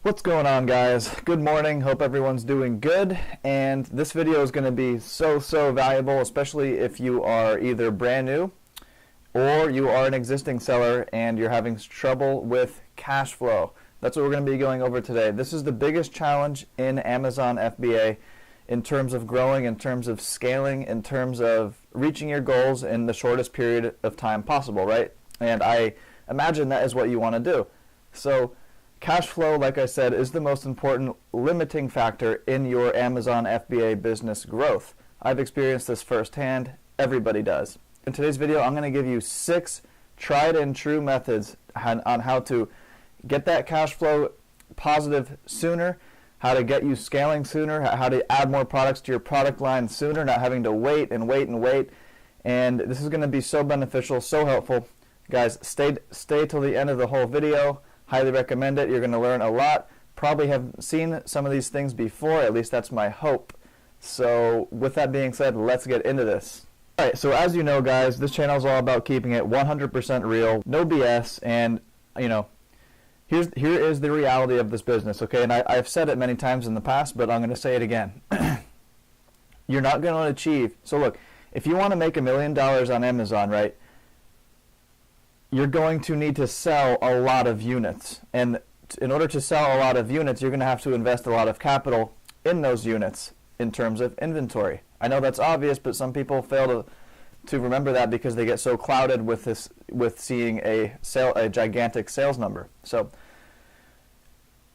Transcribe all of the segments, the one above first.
What's going on, guys? Good morning. Hope everyone's doing good. And this video is going to be so valuable, especially if you are either brand new or you are an existing seller and you're having trouble with cash flow. That's what we're going to be going over today. This is the biggest challenge in Amazon FBA in terms of growing, in terms of scaling, in terms of reaching your goals in the shortest period of time possible, right? And I imagine that is what you want to do. So cash flow, like I said, is the most important limiting factor in your Amazon FBA business growth. I've experienced this firsthand. Everybody does. In today's video, I'm going to give you 6 tried and true methods on how to get that cash flow positive sooner, how to get you scaling sooner, how to add more products to your product line sooner, not having to wait and wait and wait. And this is going to be so beneficial, so helpful. Guys, stay till the end of the whole video. Highly recommend it. You're going to learn a lot. Probably have seen some of these things before. At least that's my hope. So with that being said, let's get into this. Alright, so as you know, guys, this channel is all about keeping it 100% real, no BS, and here is the reality of this business, okay? And I've said it many times in the past, but I'm going to say it again. You're not going to achieve. So look, if you want to make $1 million on Amazon, right? You're going to need to sell a lot of units, and in order to sell a lot of units, you're going to have to invest a lot of capital in those units in terms of inventory. I know that's obvious, but some people fail to remember that because they get so clouded with seeing a gigantic sales number. So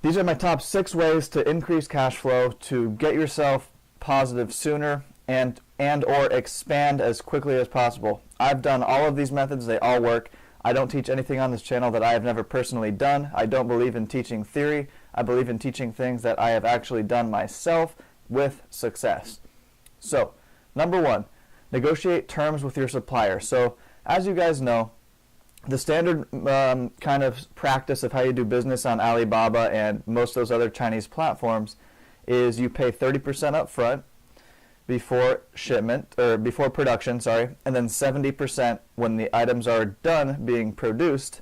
these are my top 6 ways to increase cash flow, to get yourself positive sooner and or expand as quickly as possible. I've done all of these methods. They all work. I don't teach anything on this channel that I have never personally done. I don't believe in teaching theory. I believe in teaching things that I have actually done myself with success. So, number 1, negotiate terms with your supplier. So, as you guys know, the standard kind of practice of how you do business on Alibaba and most of those other Chinese platforms is you pay 30% up front before shipment, or before production, sorry, and then 70% when the items are done being produced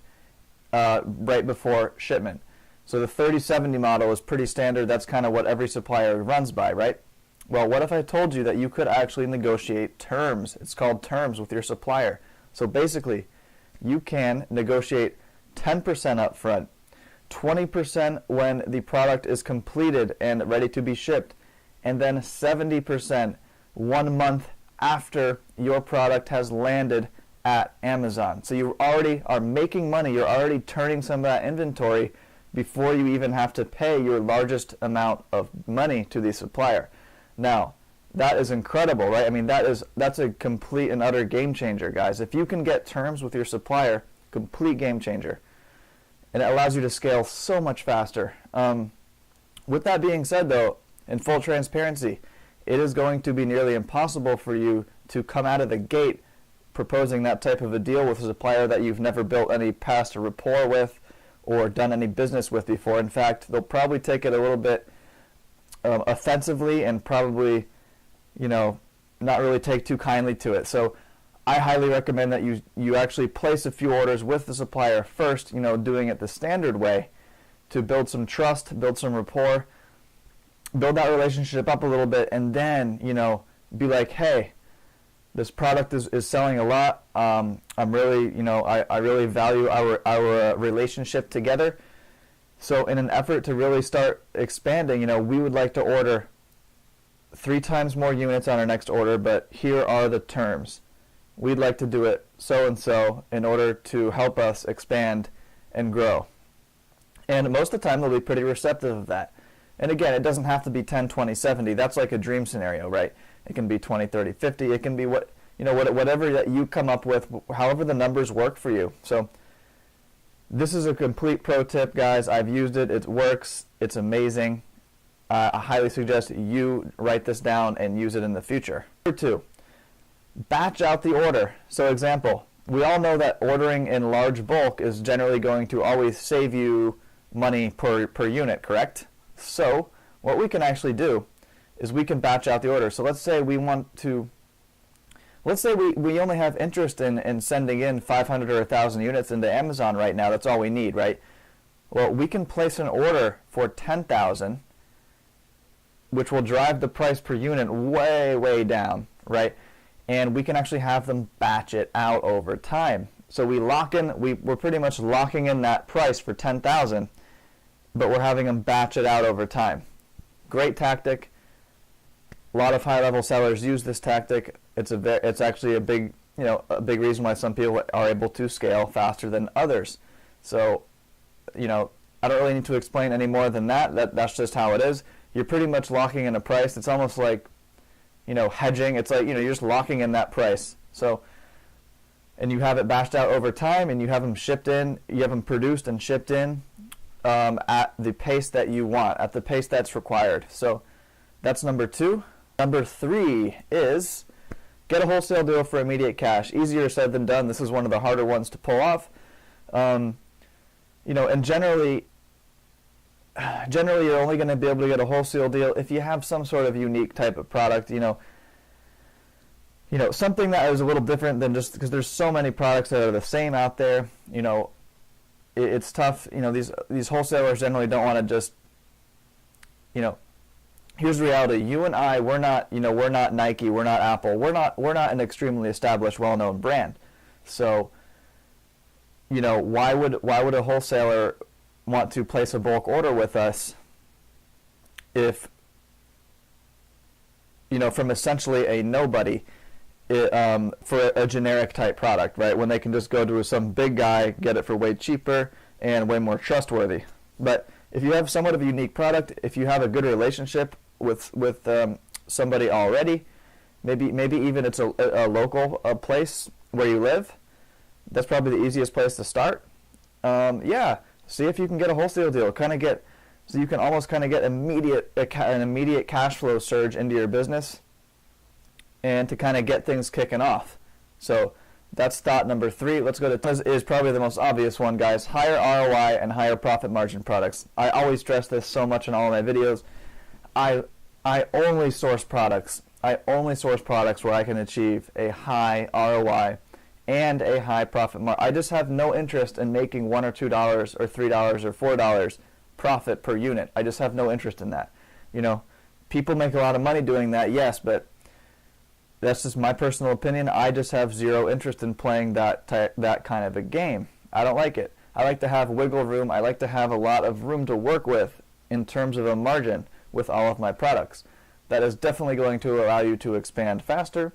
right before shipment. So the 30-70 model is pretty standard. That's kind of what every supplier runs by, right? Well, what if I told you that you could actually negotiate terms? It's called terms with your supplier. So basically, you can negotiate 10% up front, 20% when the product is completed and ready to be shipped, and then 70% 1 month after your product has landed at Amazon. So you already are making money. You're already turning some of that inventory before you even have to pay your largest amount of money to the supplier. Now, that is incredible, right? I mean, that's a complete and utter game changer, guys. If you can get terms with your supplier, complete game changer. And it allows you to scale so much faster. With that being said, though, in full transparency, it is going to be nearly impossible for you to come out of the gate proposing that type of a deal with a supplier that you've never built any past rapport with or done any business with before. In fact, they'll probably take it a little bit offensively and probably, not really take too kindly to it. So I highly recommend that you actually place a few orders with the supplier first, doing it the standard way to build some trust, build some rapport, build that relationship up a little bit, and then, be like, hey, this product is selling a lot. I'm really, I really value our relationship together. So in an effort to really start expanding, we would like to order 3 times more units on our next order, but here are the terms. We'd like to do it so and so in order to help us expand and grow. And most of the time they'll be pretty receptive of that. And again, it doesn't have to be 10, 20, 70. That's like a dream scenario, right? It can be 20, 30, 50. It can be whatever that you come up with, however the numbers work for you. So this is a complete pro tip, guys. I've used it. It works. It's amazing. I highly suggest you write this down and use it in the future. Number 2, batch out the order. So example, we all know that ordering in large bulk is generally going to always save you money per unit, correct? So what we can actually do is we can batch out the order. So let's say we only have interest in sending in 500 or 1,000 units into Amazon right now. That's all we need, right? Well, we can place an order for $10,000, which will drive the price per unit way, way down, right? And we can actually have them batch it out over time. So we're pretty much locking in that price for $10,000, but we're having them batch it out over time. Great tactic. A lot of high-level sellers use this tactic. It's actually a big reason why some people are able to scale faster than others. So, I don't really need to explain any more than that. That's just how it is. You're pretty much locking in a price. It's almost like, hedging. It's like, you're just locking in that price. So, and you have it batched out over time, and you have them shipped in. You have them produced and shipped in at the pace that you want, at the pace that's required. So, that's number 2. Number 3 is get a wholesale deal for immediate cash. Easier said than done. This is one of the harder ones to pull off. And generally you're only going to be able to get a wholesale deal if you have some sort of unique type of product. Something that is a little different than just because there's so many products that are the same out there. It's tough. These wholesalers generally don't want to just. Here's the reality. You and I, we're not Nike, we're not Apple, we're not an extremely established, well-known brand. So, why would a wholesaler want to place a bulk order with us if, from essentially a nobody, for a generic type product, right? When they can just go to some big guy, get it for way cheaper and way more trustworthy. But if you have somewhat of a unique product, if you have a good relationship with somebody already, maybe even it's a local place where you live, that's probably the easiest place to start. See if you can get a wholesale deal. So you can almost get an immediate cash flow surge into your business, and to get things kicking off. So that's thought number 3. Let's go to is probably the most obvious one, guys. Higher ROI and higher profit margin products. I always stress this so much in all of my videos. I only source products. I only source products where I can achieve a high ROI and a high profit margin. I just have no interest in making $1 or $2 or $3 or $4 profit per unit. I just have no interest in that. People make a lot of money doing that, yes, but that's just my personal opinion. I just have zero interest in playing that kind of a game. I don't like it. I like to have wiggle room. I like to have a lot of room to work with in terms of a margin with all of my products. That is definitely going to allow you to expand faster,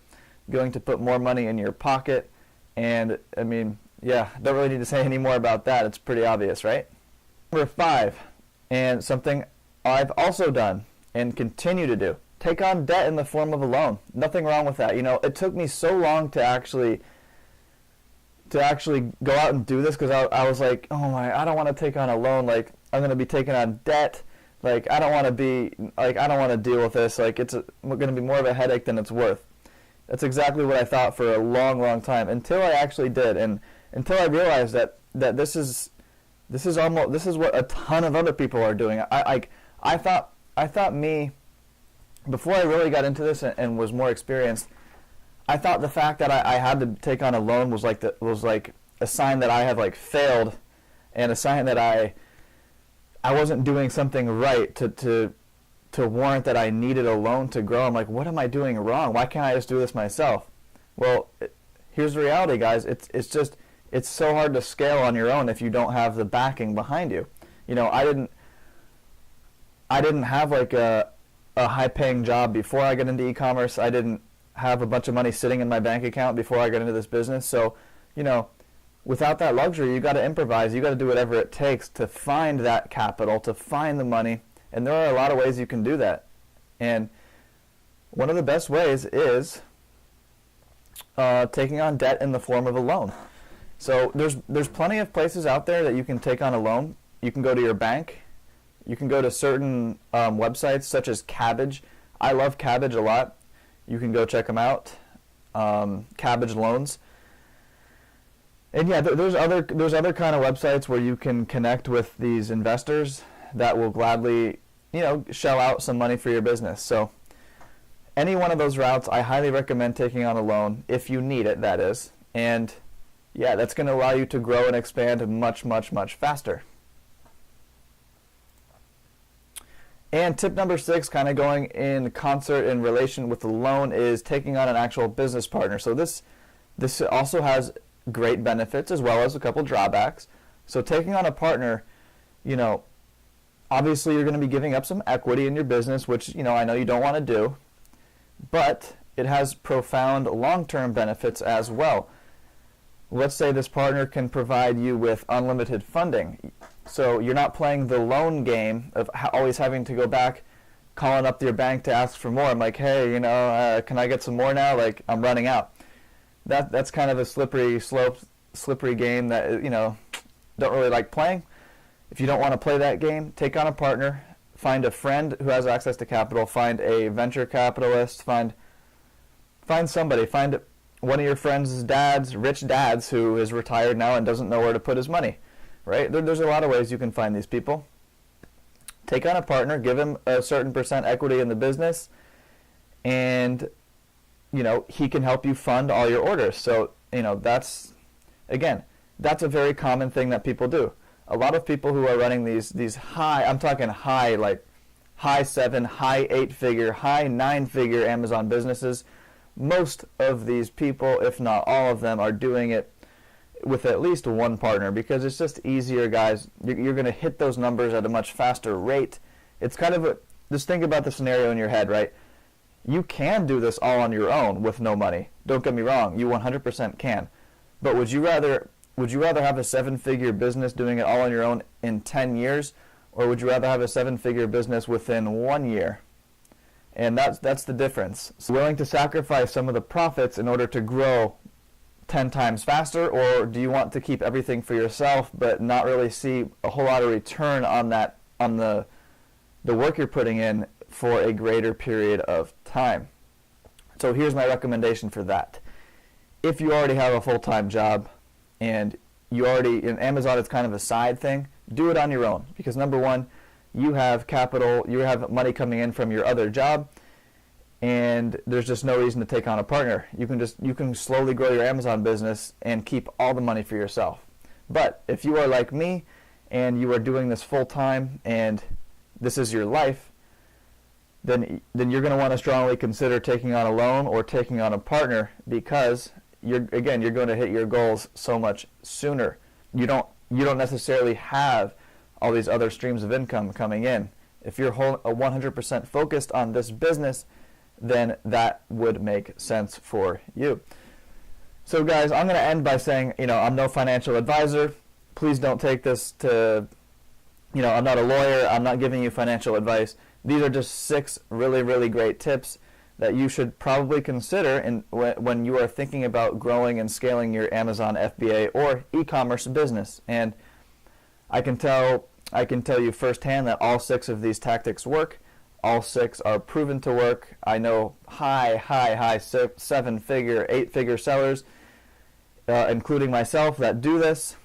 going to put more money in your pocket, and don't really need to say any more about that. It's pretty obvious, right? Number 5, and something I've also done and continue to do, take on debt in the form of a loan. Nothing wrong with that. It took me so long to actually go out and do this because I was like, I don't want to take on a loan. Like, I'm going to be taking on debt. Like, I don't want to deal with this. Like, it's going to be more of a headache than it's worth. That's exactly what I thought for a long, long time, until I actually did, and until I realized that this is what a ton of other people are doing. I thought me, before I really got into this and was more experienced, I thought the fact that I had to take on a loan was like a sign that I had failed, and a sign that I wasn't doing something right to warrant that I needed a loan to grow. I'm like, what am I doing wrong? Why can't I just do this myself? Well, here's the reality, guys. It's so hard to scale on your own if you don't have the backing behind you. I didn't have a high-paying job before I got into e-commerce. I didn't have a bunch of money sitting in my bank account before I got into this business. So, without that luxury, you got to improvise. You got to do whatever it takes to find that capital, to find the money. And there are a lot of ways you can do that. And one of the best ways is taking on debt in the form of a loan. So there's plenty of places out there that you can take on a loan. You can go to your bank. You can go to certain websites such as Cabbage. I love Cabbage a lot. You can go check them out. Cabbage Loans. And yeah, there's other kind of websites where you can connect with these investors that will gladly, shell out some money for your business. So any one of those routes, I highly recommend taking on a loan if you need it, that is. And yeah, that's going to allow you to grow and expand much, much, much faster. And tip number 6, kind of going in concert in relation with the loan, is taking on an actual business partner. So this also has great benefits as well as a couple drawbacks. So taking on a partner, obviously you're going to be giving up some equity in your business, which, I know you don't want to do, but it has profound long-term benefits as well. Let's say this partner can provide you with unlimited funding. So you're not playing the loan game of always having to go back, calling up your bank to ask for more. I'm like, hey, can I get some more now? Like, I'm running out. That's kind of a slippery game that, don't really like playing. If you don't want to play that game, take on a partner, find a friend who has access to capital, find a venture capitalist, find somebody, find one of your friends' dads, rich dads, who is retired now and doesn't know where to put his money, right? There's a lot of ways you can find these people. Take on a partner, give him a certain percent equity in the business, and, he can help you fund all your orders. So, that's a very common thing that people do. A lot of people who are running these high, I'm talking high, like high 7, high 8-figure, high 9-figure Amazon businesses, most of these people, if not all of them, are doing it with at least one partner because it's just easier, guys. You're going to hit those numbers at a much faster rate. It's kind of just think about the scenario in your head, right? You can do this all on your own with no money. Don't get me wrong, you 100% can. But would you rather have a 7-figure business doing it all on your own in 10 years, or would you rather have a 7-figure business within 1 year? And that's the difference. So willing to sacrifice some of the profits in order to grow 10 times faster, or do you want to keep everything for yourself but not really see a whole lot of return on the work you're putting in for a greater period of time? So here's my recommendation for that. If you already have a full-time job and in Amazon it's kind of a side thing, do it on your own, because number one, you have capital, you have money coming in from your other job, and there's just no reason to take on a partner. You can slowly grow your Amazon business and keep all the money for yourself. But if you are like me and you are doing this full time and this is your life, then you're going to want to strongly consider taking on a loan or taking on a partner, because you're going to hit your goals so much sooner. You don't necessarily have all these other streams of income coming in. If you're 100% focused on this business, then that would make sense for you. So guys, I'm going to end by saying, I'm no financial advisor. Please don't take this to, I'm not a lawyer. I'm not giving you financial advice. These are just 6 really, really great tips that you should probably consider when you are thinking about growing and scaling your Amazon FBA or e-commerce business. And I can tell you firsthand that all 6 of these tactics work. All 6 are proven to work. I know high 7-figure, 8-figure sellers, including myself, that do this.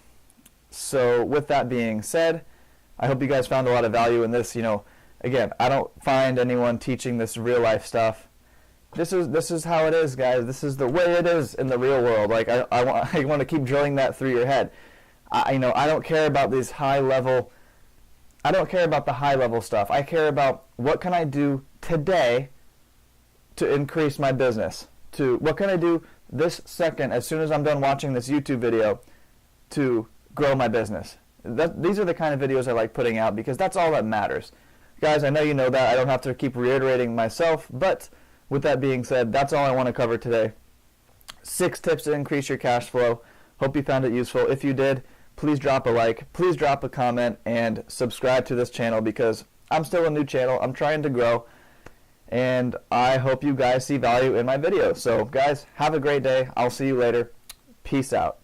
So with that being said, I hope you guys found a lot of value in this. Again, I don't find anyone teaching this real life stuff. This is how it is, guys. This is the way it is in the real world. Like I want to keep drilling that through your head. I don't care about these high level. I don't care about the high level stuff. I care about what can I do today to increase my business. What can I do this second, as soon as I'm done watching this YouTube video, to grow my business. These are the kind of videos I like putting out, because that's all that matters. Guys, I know you know that. I don't have to keep reiterating myself, but with that being said, that's all I want to cover today. 6 tips to increase your cash flow. Hope you found it useful. If you did, please drop a like, please drop a comment, and subscribe to this channel, because I'm still a new channel. I'm trying to grow, and I hope you guys see value in my videos. So guys, have a great day. I'll see you later. Peace out.